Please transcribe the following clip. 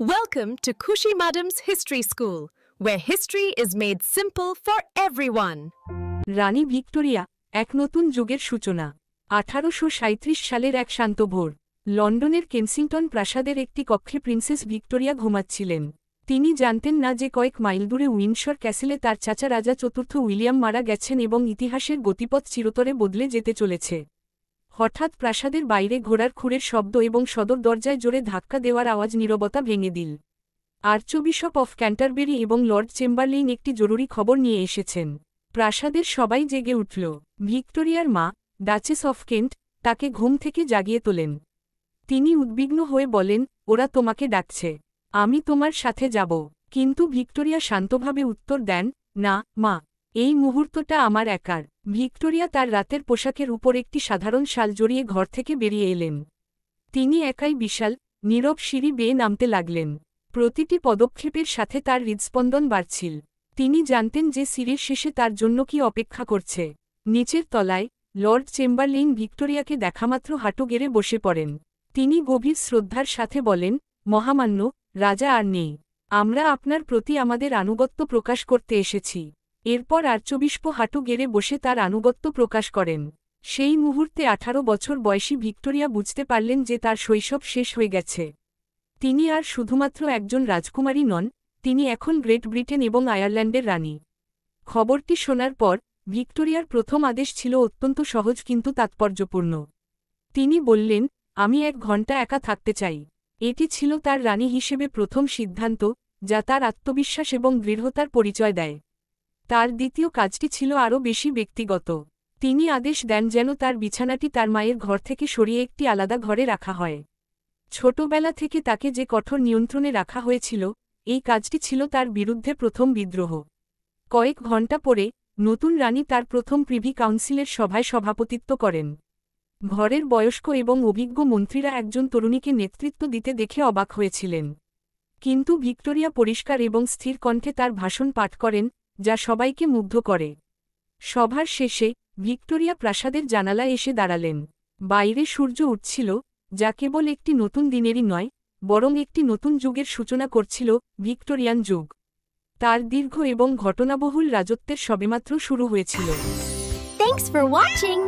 Welcome to Khushi Madam's History School, where history is made simple for everyone. Rani Victoria এক নতুন যুগের সূচনা 1837 সালের এক শান্ত ভোর লন্ডনের কেনসিংটন প্রাসাদের একটি কক্ষে প্রিন্সেস ভিক্টোরিয়া ঘুমাচ্ছিলেন। তিনি জানতেন না যে কয়েক মাইল দূরে উইন্ডসর ক্যাসেলে তার চাচা রাজা চতুর্থ উইলিয়াম মারা গেছেন এবং ইতিহাসের গতিপথ চিরতরে বদলে যেতে চলেছে। হঠাৎ প্রাসাদের বাইরে ঘোড়ার খুরের শব্দ এবং সদর দরজায় জোরে ধাক্কা দেওয়ার আওয়াজ নীরবতা ভেঙে দিল। আর্চবিশপ অফ ক্যান্টারবেরি এবং লর্ড চেম্বারলেইন একটি জরুরি খবর নিয়ে এসেছেন। প্রাসাদের সবাই জেগে উঠল। ভিক্টোরিয়ার মা, ডাচেস অফ কেন্ট, তাকে ঘুম থেকে জাগিয়ে তোলেন। তিনি উদ্বিগ্ন হয়ে বলেন, ওরা তোমাকে ডাকছে, আমি তোমার সাথে যাব। কিন্তু ভিক্টোরিয়া শান্তভাবে উত্তর দেন, না মা, এই মুহূর্তটা আমার একার। ভিক্টোরিয়া তার রাতের পোশাকের উপর একটি সাধারণ শাল জড়িয়ে ঘর থেকে বেরিয়ে এলেন। তিনি একাই বিশাল, নীরব সিঁড়ি বেয়ে নামতে লাগলেন। প্রতিটি পদক্ষেপের সাথে তার হৃদস্পন্দন বাড়ছিল। তিনি জানতেন যে সিঁড়ির শেষে তার জন্য কি অপেক্ষা করছে। নিচের তলায় লর্ড চেম্বারলেইন ভিক্টোরিয়াকে দেখামাত্র হাঁটু গেড়ে বসে পড়েন। তিনি গভীর শ্রদ্ধার সাথে বলেন, মহামান্য রাজা আর নেই, আমরা আপনার প্রতি আমাদের আনুগত্য প্রকাশ করতে এসেছি। এরপর আর্চবিশপ হাঁটু গেড়ে বসে তার আনুগত্য প্রকাশ করেন। সেই মুহূর্তে 18 বছর বয়সী ভিক্টোরিয়া বুঝতে পারলেন যে তার শৈশব শেষ হয়ে গেছে। তিনি আর শুধুমাত্র একজন রাজকুমারী নন, তিনি এখন গ্রেট ব্রিটেন এবং আয়ারল্যান্ডের রানী। খবরটি শোনার পর ভিক্টোরিয়ার প্রথম আদেশ ছিল অত্যন্ত সহজ কিন্তু তাৎপর্যপূর্ণ। তিনি বললেন, আমি 1 ঘণ্টা একা থাকতে চাই। এটি ছিল তার রানী হিসেবে প্রথম সিদ্ধান্ত, যা তার আত্মবিশ্বাস এবং দৃঢ়তার পরিচয় দেয়। তার দ্বিতীয় কাজটি ছিল আরও বেশি ব্যক্তিগত। তিনি আদেশ দেন যেন তার বিছানাটি তার মায়ের ঘর থেকে সরিয়ে একটি আলাদা ঘরে রাখা হয়। ছোটবেলা থেকে তাকে যে কঠোর নিয়ন্ত্রণে রাখা হয়েছিল, এই কাজটি ছিল তার বিরুদ্ধে প্রথম বিদ্রোহ। কয়েক ঘণ্টা পরে নতুন রানী তার প্রথম প্রিভি কাউন্সিলের সভায় সভাপতিত্ব করেন। ঘরের বয়স্ক এবং অভিজ্ঞ মন্ত্রীরা একজন তরুণীকে নেতৃত্ব দিতে দেখে অবাক হয়েছিলেন। কিন্তু ভিক্টোরিয়া পরিষ্কার এবং স্থির কণ্ঠে তার ভাষণ পাঠ করেন, যা সবাইকে মুগ্ধ করে। সভার শেষে ভিক্টোরিয়া প্রাসাদের জানালায় এসে দাঁড়ালেন। বাইরে সূর্য উঠছিল, যা কেবল একটি নতুন দিনেরই নয়, বরং একটি নতুন যুগের সূচনা করছিল, ভিক্টোরিয়ান যুগ। তার দীর্ঘ এবং ঘটনাবহুল রাজত্বের সবেমাত্র শুরু হয়েছিল। Thanks for watching!